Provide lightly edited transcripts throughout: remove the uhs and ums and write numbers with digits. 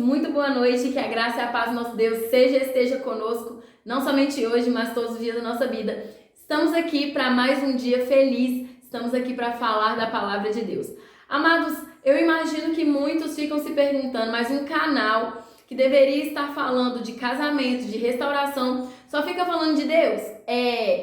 muito boa noite, que a graça e a paz do nosso Deus esteja conosco, não somente hoje, mas todos os dias da nossa vida. Estamos aqui para mais um dia feliz, estamos aqui para falar da palavra de Deus. Amados, eu imagino que muitos ficam se perguntando, mas um canal que deveria estar falando de casamento, de restauração, só fica falando de Deus?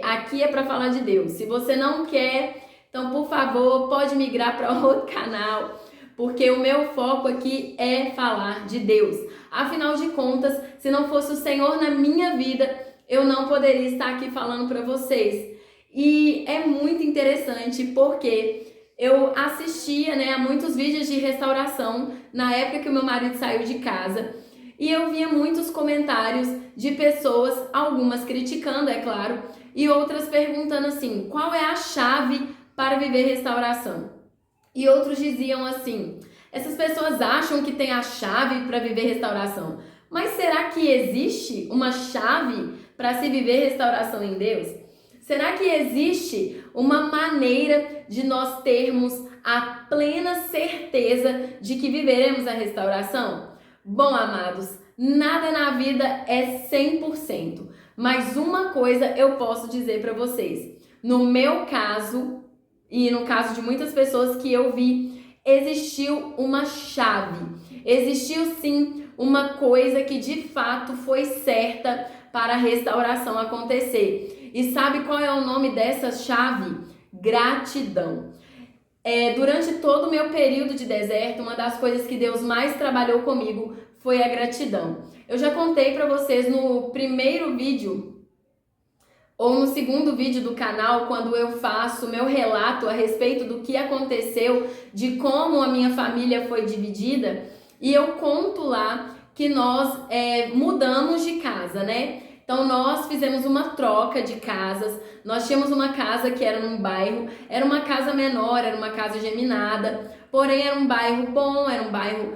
Aqui é para falar de Deus. Se você não quer, então por favor, pode migrar para outro canal, porque o meu foco aqui é falar de Deus. Afinal de contas, se não fosse o Senhor na minha vida, eu não poderia estar aqui falando para vocês. E é muito interessante porque eu assistia, a muitos vídeos de restauração na época que o meu marido saiu de casa, e eu via muitos comentários de pessoas, algumas criticando, é claro, e outras perguntando assim, qual é a chave para viver restauração? E outros diziam assim, essas pessoas acham que tem a chave para viver restauração, mas será que existe uma chave para se viver restauração em Deus? Será que existe uma maneira de nós termos a plena certeza de que viveremos a restauração? Bom, amados, nada na vida é 100%, mas uma coisa eu posso dizer para vocês. No meu caso, e no caso de muitas pessoas que eu vi, existiu uma chave. Existiu sim uma coisa que de fato foi certa para a restauração acontecer. E sabe qual é o nome dessa chave? Gratidão. Durante todo o meu período de deserto, uma das coisas que Deus mais trabalhou comigo foi a gratidão. Eu já contei para vocês no primeiro vídeo ou no segundo vídeo do canal, quando eu faço meu relato a respeito do que aconteceu, de como a minha família foi dividida, e eu conto lá que nós mudamos de casa, né? Então nós fizemos uma troca de casas, nós tínhamos uma casa que era num bairro, era uma casa menor, era uma casa geminada, porém era um bairro bom, era um bairro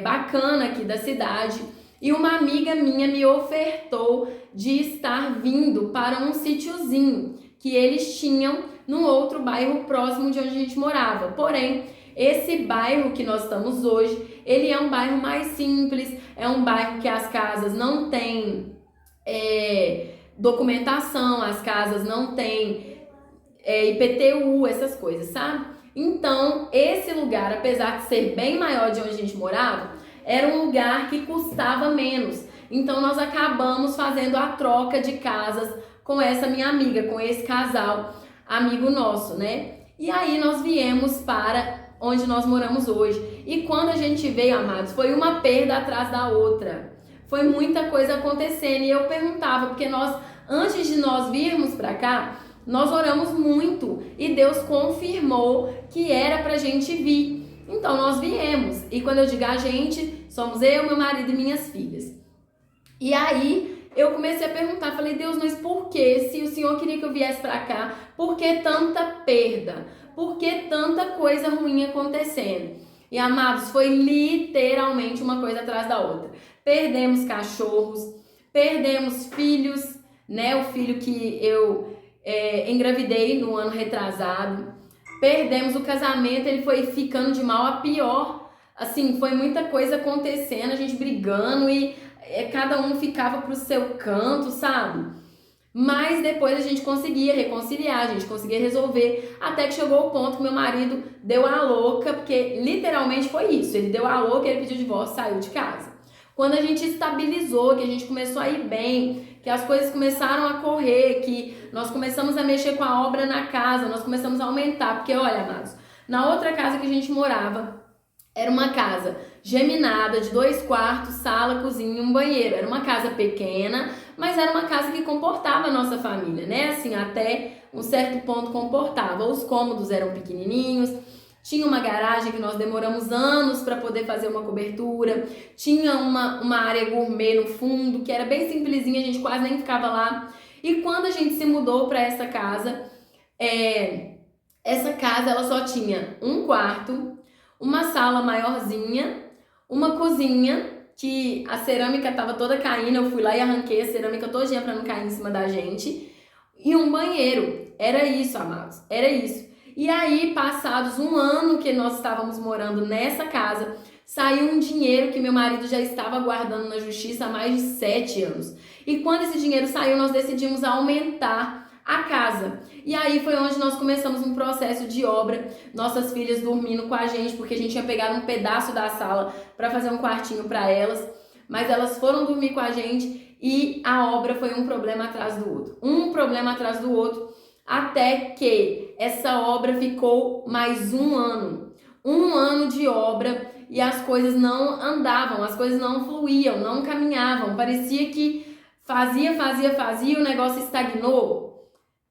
bacana aqui da cidade, e uma amiga minha me ofertou de estar vindo para um sítiozinho que eles tinham num outro bairro próximo de onde a gente morava. Porém, esse bairro que nós estamos hoje, ele é um bairro mais simples, é um bairro que as casas não têm documentação, as casas não têm IPTU, essas coisas, sabe? Então, esse lugar, apesar de ser bem maior de onde a gente morava, era um lugar que custava menos. Então nós acabamos fazendo a troca de casas com essa minha amiga, com esse casal amigo nosso, né? E aí nós viemos para onde nós moramos hoje. E quando a gente veio, amados, foi uma perda atrás da outra. Foi muita coisa acontecendo. E eu perguntava, porque antes de nós virmos para cá, nós oramos muito e Deus confirmou que era pra gente vir. Então nós viemos, e quando eu digo a gente, somos eu, meu marido e minhas filhas. E aí eu comecei a perguntar, falei, Deus, mas por que, se o Senhor queria que eu viesse pra cá, por que tanta perda? Por que tanta coisa ruim acontecendo? E amados, foi literalmente uma coisa atrás da outra. Perdemos cachorros, perdemos filhos, né? O filho que eu engravidei no ano retrasado. Perdemos o casamento, ele foi ficando de mal a pior. Assim, foi muita coisa acontecendo, a gente brigando e cada um ficava pro seu canto, sabe? Mas depois a gente conseguia reconciliar, a gente conseguia resolver, até que chegou o ponto que meu marido deu a louca, porque literalmente foi isso, ele deu a louca, ele pediu divórcio, saiu de casa. Quando a gente estabilizou, que a gente começou a ir bem, que as coisas começaram a correr, que nós começamos a mexer com a obra na casa, nós começamos a aumentar, porque olha, amados, na outra casa que a gente morava, era uma casa geminada, de 2 quartos, sala, cozinha e um banheiro. Era uma casa pequena, mas era uma casa que comportava a nossa família, né? Assim, até um certo ponto comportava. Os cômodos eram pequenininhos, tinha uma garagem que nós demoramos anos para poder fazer uma cobertura, tinha uma área gourmet no fundo, que era bem simplesinha, a gente quase nem ficava lá. E quando a gente se mudou para essa casa ela só tinha um quarto, uma sala maiorzinha, uma cozinha, que a cerâmica estava toda caindo, eu fui lá e arranquei a cerâmica todinha para não cair em cima da gente, e um banheiro. Era isso, amados, era isso. E aí, passados um ano que nós estávamos morando nessa casa, saiu um dinheiro que meu marido já estava guardando na justiça há mais de 7 anos. E quando esse dinheiro saiu, nós decidimos aumentar a casa. E aí foi onde nós começamos um processo de obra, nossas filhas dormindo com a gente, porque a gente tinha pegado um pedaço da sala para fazer um quartinho para elas, mas elas foram dormir com a gente e a obra foi um problema atrás do outro. Um problema atrás do outro, até que essa obra ficou mais um ano. Um ano de obra e as coisas não andavam, as coisas não fluíam, não caminhavam. Parecia que fazia, o negócio estagnou.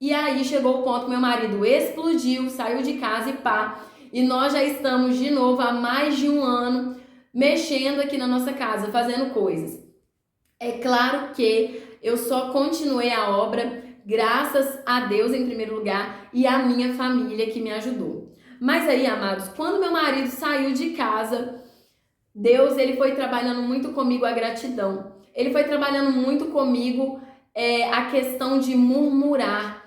E aí chegou o ponto que meu marido explodiu, saiu de casa e pá. E nós já estamos de novo há mais de um ano mexendo aqui na nossa casa, fazendo coisas. É claro que eu só continuei a obra graças a Deus em primeiro lugar e a minha família que me ajudou. Mas aí, amados, quando meu marido saiu de casa, Deus ele foi trabalhando muito comigo a gratidão. Ele foi trabalhando muito comigo a questão de murmurar.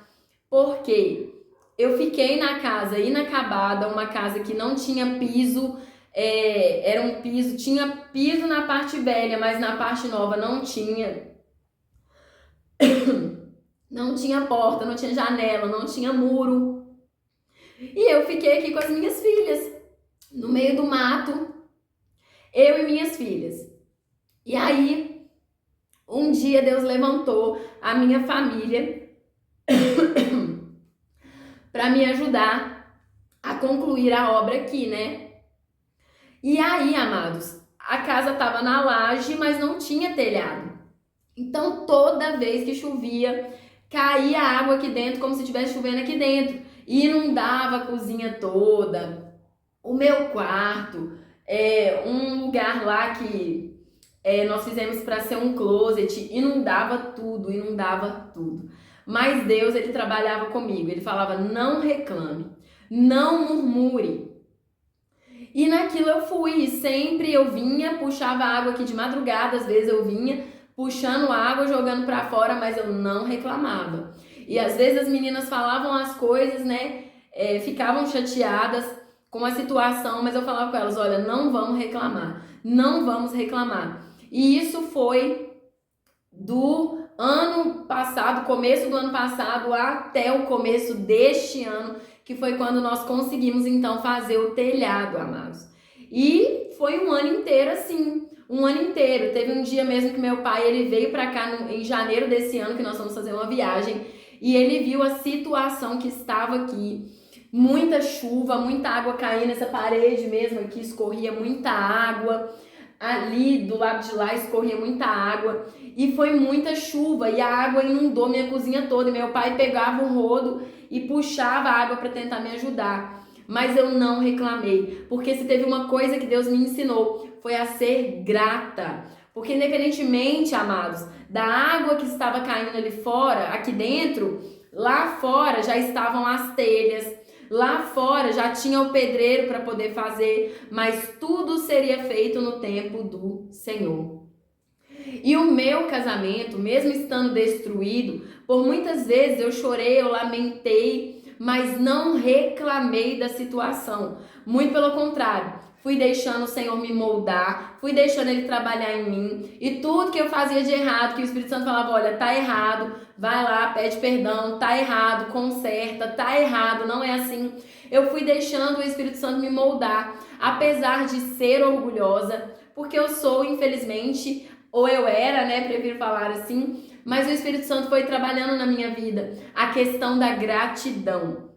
Porque eu fiquei na casa inacabada, uma casa que não tinha piso, era um piso, tinha piso na parte velha, mas na parte nova não tinha. Não tinha porta, não tinha janela, não tinha muro. E eu fiquei aqui com as minhas filhas, no meio do mato, eu e minhas filhas. E aí, um dia Deus levantou a minha família para me ajudar a concluir a obra aqui, né? E aí, amados, a casa tava na laje, mas não tinha telhado. Então, toda vez que chovia, caía água aqui dentro, como se estivesse chovendo aqui dentro. E inundava a cozinha toda, o meu quarto, um lugar lá que nós fizemos para ser um closet, inundava tudo. Mas Deus, ele trabalhava comigo, ele falava, não reclame, não murmure. E naquilo eu fui, sempre eu vinha, puxava água aqui de madrugada, às vezes eu vinha puxando água, jogando para fora, mas eu não reclamava. E às vezes as meninas falavam as coisas, né, ficavam chateadas com a situação, mas eu falava com elas, olha, não vamos reclamar, não vamos reclamar. E isso foi do ano passado, começo do ano passado até o começo deste ano, que foi quando nós conseguimos então fazer o telhado, amados. E foi um ano inteiro assim, um ano inteiro. Teve um dia mesmo que meu pai, ele veio pra cá em janeiro desse ano, que nós fomos fazer uma viagem, e ele viu a situação que estava aqui. Muita chuva, muita água caindo nessa parede mesmo aqui, escorria muita água. Ali do lado de lá escorria muita água e foi muita chuva e a água inundou minha cozinha toda. E meu pai pegava o rodo e puxava a água para tentar me ajudar. Mas eu não reclamei, porque se teve uma coisa que Deus me ensinou, foi a ser grata. Porque independentemente, amados, da água que estava caindo ali fora, aqui dentro, lá fora já estavam as telhas, lá fora já tinha o pedreiro para poder fazer, mas tudo seria feito no tempo do Senhor. E o meu casamento, mesmo estando destruído, por muitas vezes eu chorei, eu lamentei, mas não reclamei da situação. Muito pelo contrário, fui deixando o Senhor me moldar, fui deixando Ele trabalhar em mim. E tudo que eu fazia de errado, que o Espírito Santo falava, olha, tá errado, vai lá, pede perdão, tá errado, conserta, tá errado, não é assim. Eu fui deixando o Espírito Santo me moldar, apesar de ser orgulhosa, porque eu sou, infelizmente, ou eu era, né, prefiro falar assim, mas o Espírito Santo foi trabalhando na minha vida a questão da gratidão.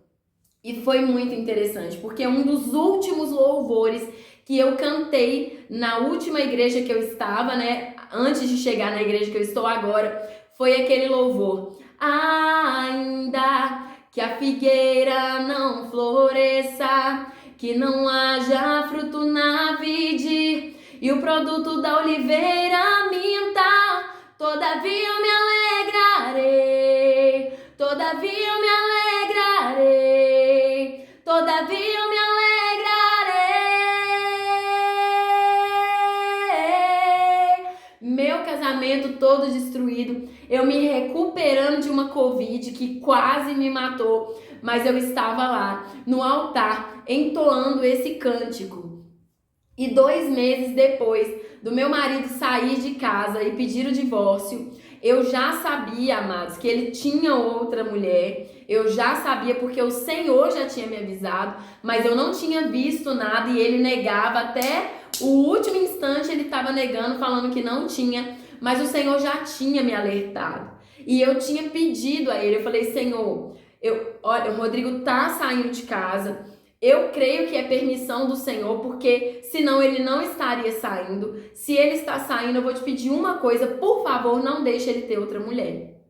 E foi muito interessante, porque um dos últimos louvores que eu cantei na última igreja que eu estava, né, antes de chegar na igreja que eu estou agora, foi aquele louvor. Ainda que a figueira não floresça, que não haja fruto na vide, e o produto da oliveira minta, todavia eu me alegrarei, todavia eu me alegrarei, todavia eu me alegrarei. Meu casamento todo destruído, eu me recuperando de uma Covid que quase me matou, mas eu estava lá no altar entoando esse cântico. E 2 meses depois do meu marido sair de casa e pedir o divórcio, eu já sabia, amados, que ele tinha outra mulher. Eu já sabia porque o Senhor já tinha me avisado, mas eu não tinha visto nada e ele negava até o último instante. Ele estava negando, falando que não tinha, mas o Senhor já tinha me alertado. E eu tinha pedido a ele, eu falei: Senhor, olha, o Rodrigo tá saindo de casa. Eu creio que é permissão do Senhor, porque senão ele não estaria saindo. Se ele está saindo, eu vou te pedir uma coisa: por favor, não deixe ele ter outra mulher.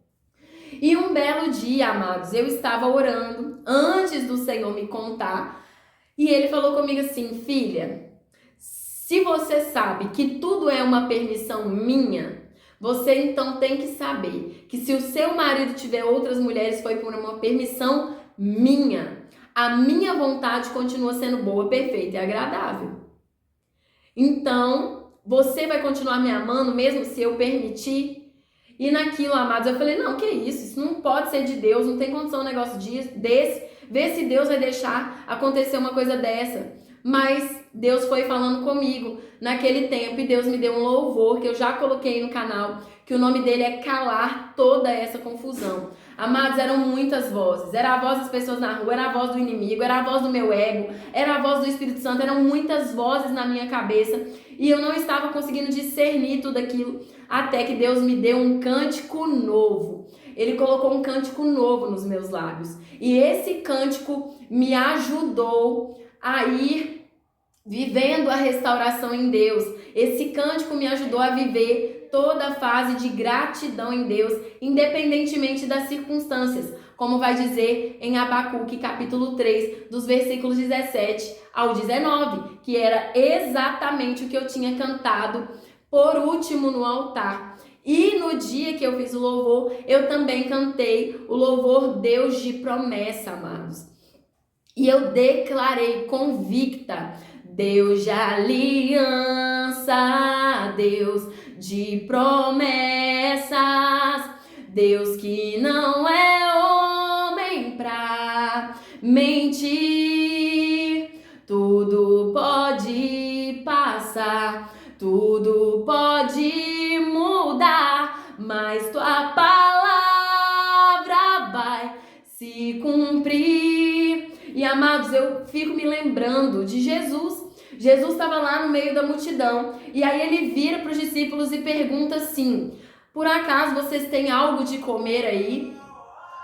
E um belo dia, amados, eu estava orando antes do Senhor me contar, e ele falou comigo assim: filha, se você sabe que tudo é uma permissão minha, você então tem que saber que se o seu marido tiver outras mulheres, foi por uma permissão minha. A minha vontade continua sendo boa, perfeita e agradável. Então, você vai continuar me amando mesmo se eu permitir? E naquilo, amados, eu falei: não, que isso não pode ser de Deus, não tem condição um negócio desse. Vê se Deus vai deixar acontecer uma coisa dessa. Mas Deus foi falando comigo naquele tempo e Deus me deu um louvor que eu já coloquei no canal, que o nome dele é Calar Toda Essa Confusão. Amados, eram muitas vozes. Era a voz das pessoas na rua, era a voz do inimigo, era a voz do meu ego, era a voz do Espírito Santo, eram muitas vozes na minha cabeça e eu não estava conseguindo discernir tudo aquilo, até que Deus me deu um cântico novo. Ele colocou um cântico novo nos meus lábios e esse cântico me ajudou a ir vivendo a restauração em Deus. Esse cântico me ajudou a viver toda a fase de gratidão em Deus, independentemente das circunstâncias, como vai dizer em Abacuque capítulo 3, dos versículos 17 ao 19, que era exatamente o que eu tinha cantado por último no altar. E no dia que eu fiz o louvor, eu também cantei o louvor Deus de promessa, amados. E eu declarei convicta: Deus de aliança, Deus de promessas, Deus que não é homem pra mentir. Tudo pode passar, tudo pode mudar, mas tua palavra vai se cumprir. E amados, eu fico me lembrando de Jesus. Jesus estava lá no meio da multidão e aí ele vira para os discípulos e pergunta assim: por acaso vocês têm algo de comer aí?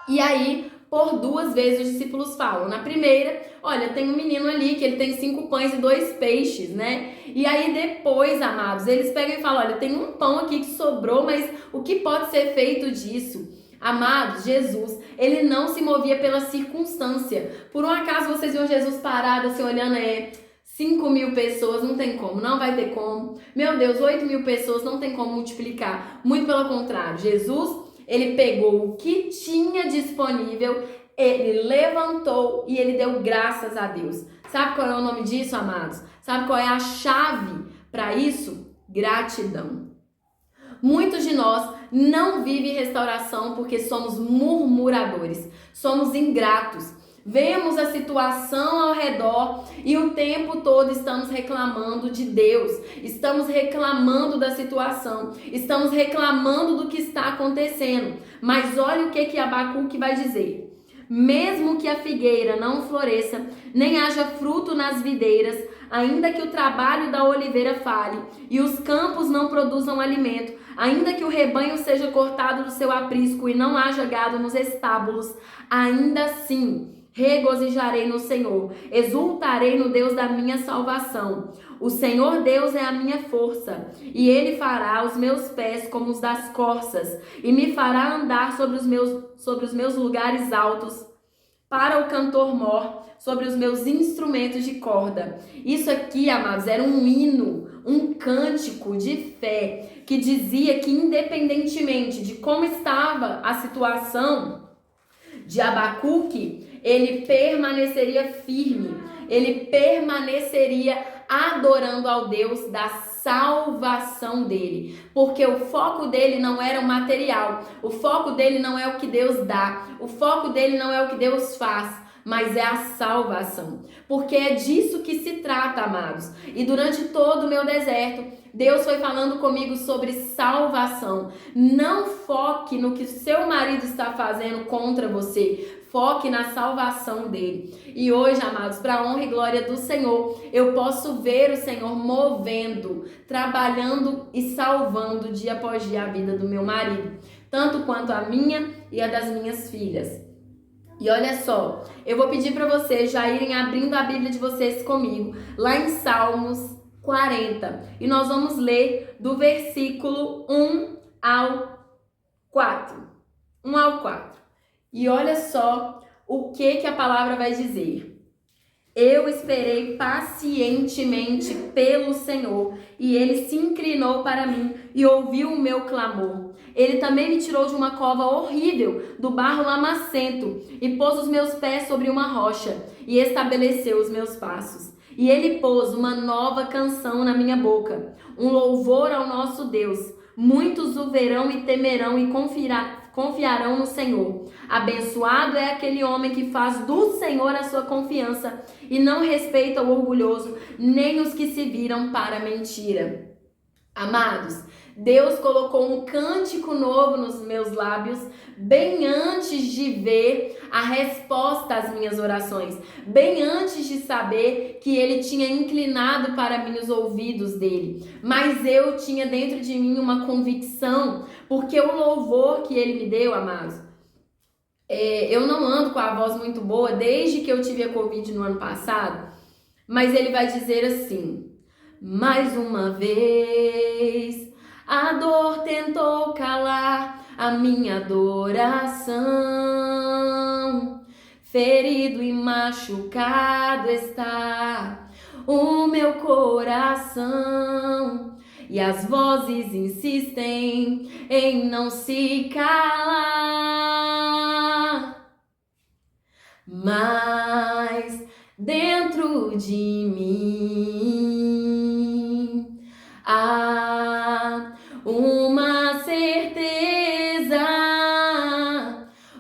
E aí, por 2 vezes os discípulos falam. Na primeira: olha, tem um menino ali que ele tem 5 pães e 2 peixes, né? E aí depois, amados, eles pegam e falam: olha, tem um pão aqui que sobrou, mas o que pode ser feito disso? Amados, Jesus, ele não se movia pela circunstância. Por um acaso vocês viram Jesus parado assim, olhando 5.000 pessoas, não tem como, não vai ter como. Meu Deus, 8.000 pessoas, não tem como multiplicar. Muito pelo contrário, Jesus, ele pegou o que tinha disponível, ele levantou e ele deu graças a Deus. Sabe qual é o nome disso, amados? Sabe qual é a chave para isso? Gratidão. Muitos de nós não vivem restauração porque somos murmuradores, somos ingratos. Vemos a situação ao redor e o tempo todo estamos reclamando de Deus, estamos reclamando da situação, estamos reclamando do que está acontecendo. Mas olha o que Abacuque vai dizer: mesmo que a figueira não floresça, nem haja fruto nas videiras, ainda que o trabalho da oliveira falhe e os campos não produzam alimento, ainda que o rebanho seja cortado do seu aprisco e não haja gado nos estábulos, ainda assim regozijarei no Senhor, exultarei no Deus da minha salvação. O Senhor Deus é a minha força, e Ele fará os meus pés como os das corças, e me fará andar sobre os meus lugares altos, para o cantor-mor, sobre os meus instrumentos de corda. Isso aqui, amados, era um hino, um cântico de fé, que dizia que independentemente de como estava a situação de Abacuque, ele permaneceria firme, ele permaneceria adorando ao Deus da salvação dele, porque o foco dele não era o material, o foco dele não é o que Deus dá, o foco dele não é o que Deus faz, mas é a salvação, porque é disso que se trata, amados. E durante todo o meu deserto, Deus foi falando comigo sobre salvação. Não foque no que seu marido está fazendo contra você, foque na salvação dele. E hoje, amados, para a honra e glória do Senhor, eu posso ver o Senhor movendo, trabalhando e salvando dia após dia a vida do meu marido, tanto quanto a minha e a das minhas filhas. E olha só, eu vou pedir para vocês já irem abrindo a Bíblia de vocês comigo, lá em Salmos 40. E nós vamos ler do versículo 1 ao 4. 1 ao 4. E olha só o que a palavra vai dizer. Eu esperei pacientemente pelo Senhor, e ele se inclinou para mim e ouviu o meu clamor. Ele também me tirou de uma cova horrível, do barro lamacento, e pôs os meus pés sobre uma rocha, e estabeleceu os meus passos. E ele pôs uma nova canção na minha boca, um louvor ao nosso Deus. Muitos o verão e temerão e confiarão no Senhor. Abençoado é aquele homem que faz do Senhor a sua confiança e não respeita o orgulhoso, nem os que se viram para a mentira. Amados, Deus colocou um cântico novo nos meus lábios bem antes de ver a resposta às minhas orações, bem antes de saber que Ele tinha inclinado para mim os ouvidos dele. Mas eu tinha dentro de mim uma convicção, porque o louvor que Ele me deu, amados, eu não ando com a voz muito boa desde que eu tive a Covid no ano passado, mas Ele vai dizer assim: mais uma vez a dor tentou calar a minha adoração. Ferido e machucado está o meu coração, e as vozes insistem em não se calar. Mas dentro de mim há uma certeza,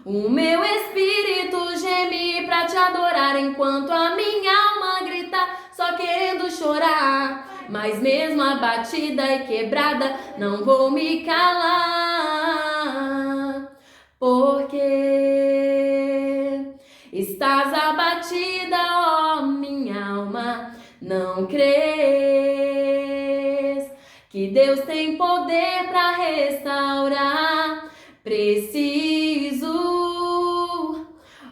o meu espírito geme pra te adorar, enquanto a minha alma grita só querendo chorar. Mas mesmo abatida e quebrada, não vou me calar, porque estás abatida, ó minha alma, não crês que Deus tem poder para restaurar? Preciso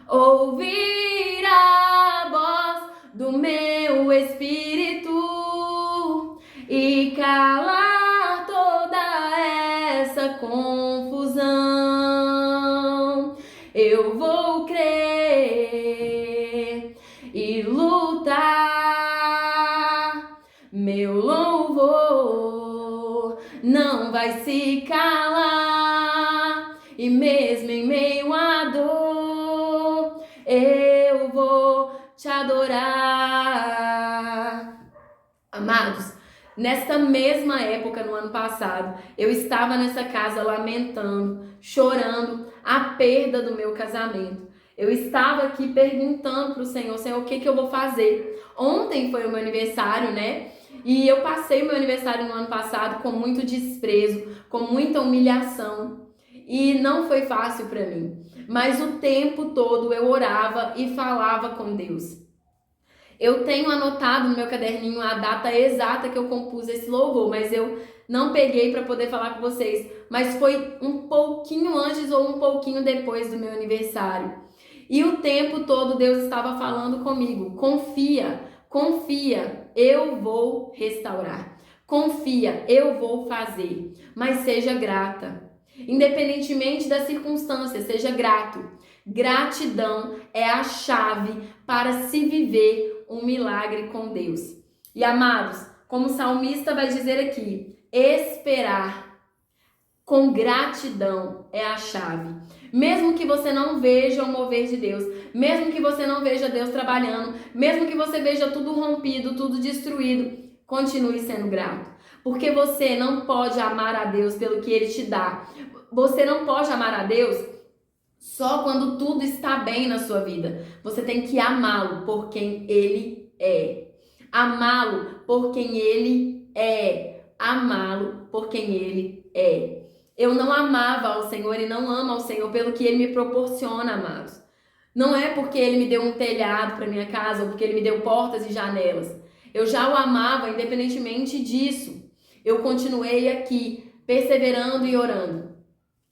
ouvir a voz do meu espírito e calar toda essa confusão. Eu vou crer e lutar. Meu louvor não vai se calar, e mesmo em meio à dor, eu vou te adorar. Amados, nesta mesma época, no ano passado, eu estava nessa casa lamentando, chorando a perda do meu casamento. Eu estava aqui perguntando para o Senhor, o que eu vou fazer? Ontem foi o meu aniversário, né? E eu passei o meu aniversário no ano passado com muito desprezo, com muita humilhação. E não foi fácil para mim. Mas o tempo todo eu orava e falava com Deus. Eu tenho anotado no meu caderninho a data exata que eu compus esse louvor, mas eu não peguei para poder falar com vocês. Mas foi um pouquinho antes ou um pouquinho depois do meu aniversário. E o tempo todo Deus estava falando comigo: confia, confia, eu vou restaurar. Confia, eu vou fazer. Mas seja grata. Independentemente das circunstâncias, seja grato. Gratidão é a chave para se viver um milagre com Deus. E amados, como o salmista vai dizer aqui, esperar com gratidão é a chave. Mesmo que você não veja o mover de Deus, mesmo que você não veja Deus trabalhando, mesmo que você veja tudo rompido, tudo destruído, continue sendo grato. Porque você não pode amar a Deus pelo que Ele te dá. Você não pode amar a Deus só quando tudo está bem na sua vida. Você tem que amá-lo por quem Ele é. Amá-lo por quem Ele é. Amá-lo por quem Ele é. Eu não amava ao Senhor e não amo ao Senhor pelo que Ele me proporciona, amados. Não é porque Ele me deu um telhado para minha casa ou porque Ele me deu portas e janelas. Eu já o amava independentemente disso. Eu continuei aqui, perseverando e orando.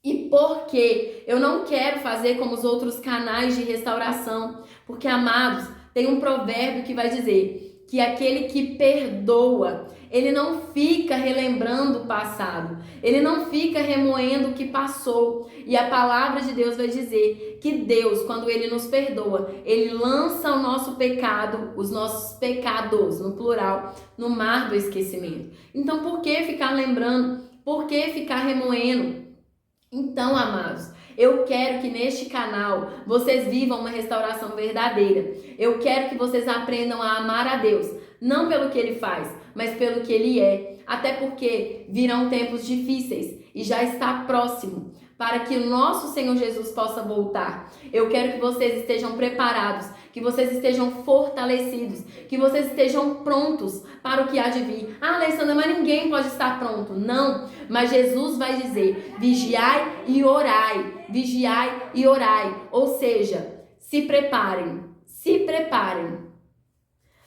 E porque eu não quero fazer como os outros canais de restauração. Porque, amados, tem um provérbio que vai dizer que aquele que perdoa, ele não fica relembrando o passado, ele não fica remoendo o que passou. E a palavra de Deus vai dizer que Deus, quando ele nos perdoa, ele lança o nosso pecado, os nossos pecados, no plural, no mar do esquecimento. Então, por que ficar lembrando? Por que ficar remoendo? Então, amados, eu quero que neste canal vocês vivam uma restauração verdadeira. Eu quero que vocês aprendam a amar a Deus, não pelo que Ele faz, mas pelo que Ele é. Até porque virão tempos difíceis e já está próximo para que o nosso Senhor Jesus possa voltar. Eu quero que vocês estejam preparados, que vocês estejam fortalecidos, que vocês estejam prontos para o que há de vir. Ah, Alessandra, mas ninguém pode estar pronto. Não, mas Jesus vai dizer, vigiai e orai, vigiai e orai. Ou seja, se preparem, se preparem.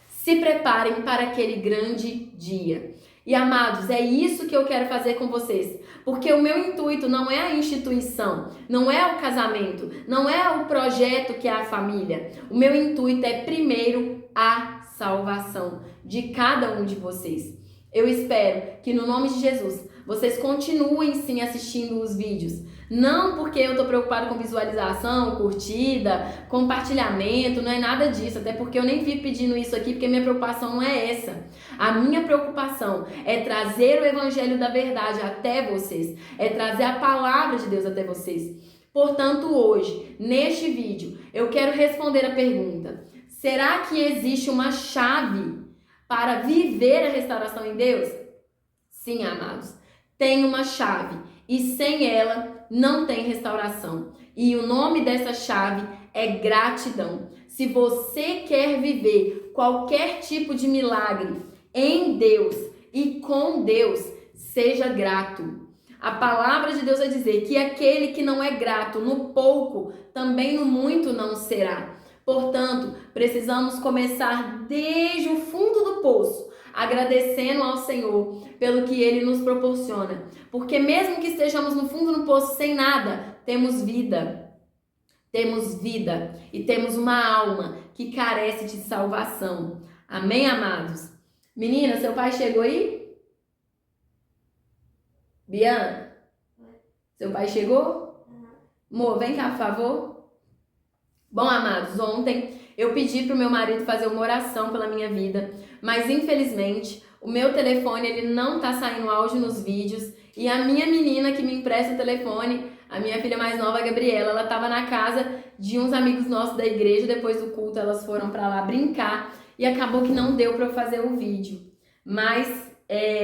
Se preparem para aquele grande dia. E amados, é isso que eu quero fazer com vocês. Porque o meu intuito não é a instituição, não é o casamento, não é o projeto que é a família. O meu intuito é primeiro a salvação de cada um de vocês. Eu espero que no nome de Jesus vocês continuem sim assistindo os vídeos. Não porque eu tô preocupado com visualização, curtida, compartilhamento, não é nada disso. Até porque eu nem fico pedindo isso aqui, porque minha preocupação não é essa. A minha preocupação é trazer o evangelho da verdade até vocês. É trazer a palavra de Deus até vocês. Portanto, hoje, neste vídeo, eu quero responder a pergunta: será que existe uma chave para viver a restauração em Deus? Sim, amados, tem uma chave. E sem ela, não tem restauração. E o nome dessa chave é gratidão. Se você quer viver qualquer tipo de milagre em Deus e com Deus, seja grato. A palavra de Deus vai dizer que aquele que não é grato no pouco, também no muito não será. Portanto, precisamos começar desde o fundo do poço, agradecendo ao Senhor pelo que Ele nos proporciona. Porque mesmo que estejamos no fundo do poço sem nada, temos vida. Temos vida e temos uma alma que carece de salvação. Amém, amados? Menina, seu pai chegou aí? Biana? Seu pai chegou? Amor, vem cá, por favor. Bom, amados, ontem eu pedi pro meu marido fazer uma oração pela minha vida, mas infelizmente o meu telefone ele não tá saindo áudio nos vídeos e a minha menina que me empresta o telefone, a minha filha mais nova, a Gabriela, ela tava na casa de uns amigos nossos da igreja, depois do culto elas foram pra lá brincar e acabou que não deu pra eu fazer o vídeo, mas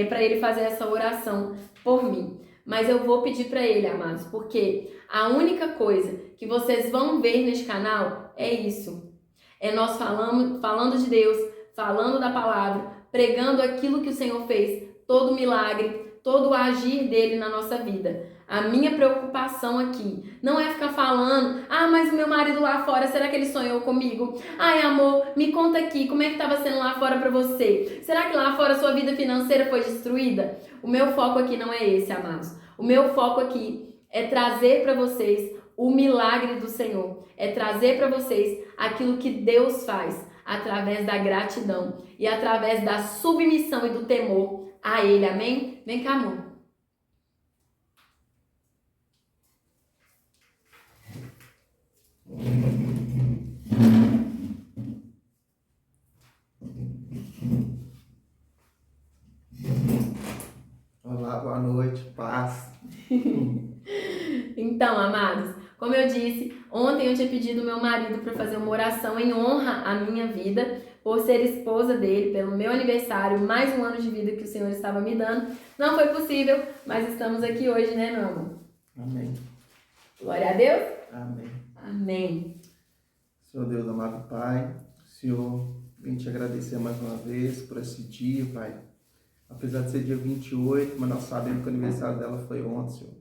para ele fazer essa oração por mim. Mas eu vou pedir para ele, amados, porque a única coisa que vocês vão ver neste canal é isso. É nós falando de Deus, falando da palavra, pregando aquilo que o Senhor fez, todo milagre, todo o agir dele na nossa vida. A minha preocupação aqui não é ficar falando, ah, mas o meu marido lá fora, será que ele sonhou comigo? Ai, amor, me conta aqui, como é que estava sendo lá fora para você? Será que lá fora sua vida financeira foi destruída? O meu foco aqui não é esse, amados. O meu foco aqui é trazer para vocês o milagre do Senhor. É trazer para vocês aquilo que Deus faz através da gratidão e através da submissão e do temor a Ele. Amém? Vem cá, amor. Olá, boa noite, paz. Então, amados, Como eu disse, ontem eu tinha pedido ao meu marido para fazer uma oração em honra à minha vida, por ser esposa dele, pelo meu aniversário, mais um ano de vida que o Senhor estava me dando. Não foi possível, mas estamos aqui hoje, né, meu amor? Amém. Glória a Deus. Amém. Amém. Senhor Deus, amado Pai, Senhor, vim te agradecer mais uma vez por esse dia, Pai. Apesar de ser dia 28, mas nós sabemos que o aniversário dela foi ontem, Senhor.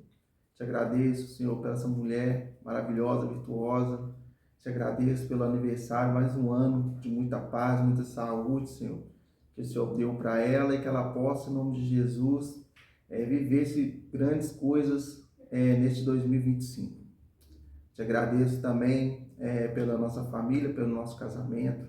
Te agradeço, Senhor, por essa mulher maravilhosa, virtuosa. Te agradeço pelo aniversário, mais um ano de muita paz, muita saúde, Senhor, que o Senhor deu para ela e que ela possa, em nome de Jesus, viver grandes coisas neste 2025. Te agradeço também pela nossa família, pelo nosso casamento.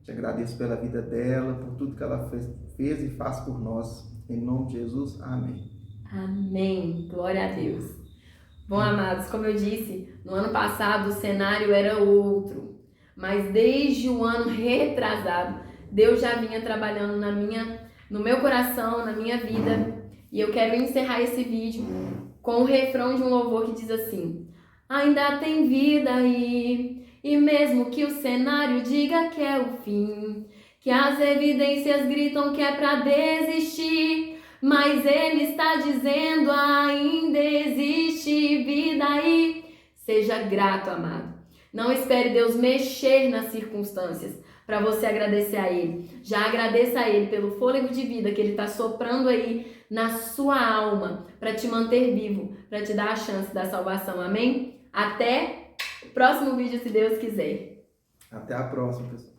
Te agradeço pela vida dela, por tudo que ela fez e faz por nós. Em nome de Jesus, amém. Amém. Glória a Deus. Bom, amados, como eu disse, no ano passado o cenário era outro, mas desde o ano retrasado, Deus já vinha trabalhando no meu coração, na minha vida, e eu quero encerrar esse vídeo com o refrão de um louvor que diz assim: ainda tem vida aí, e mesmo que o cenário diga que é o fim, que as evidências gritam que é pra desistir, mas Ele está dizendo ainda existe vida aí. Seja grato, amado. Não espere Deus mexer nas circunstâncias para você agradecer a Ele. Já agradeça a Ele pelo fôlego de vida que Ele está soprando aí na sua alma para te manter vivo, para te dar a chance da salvação. Amém? Até o próximo vídeo, se Deus quiser. Até a próxima, pessoal.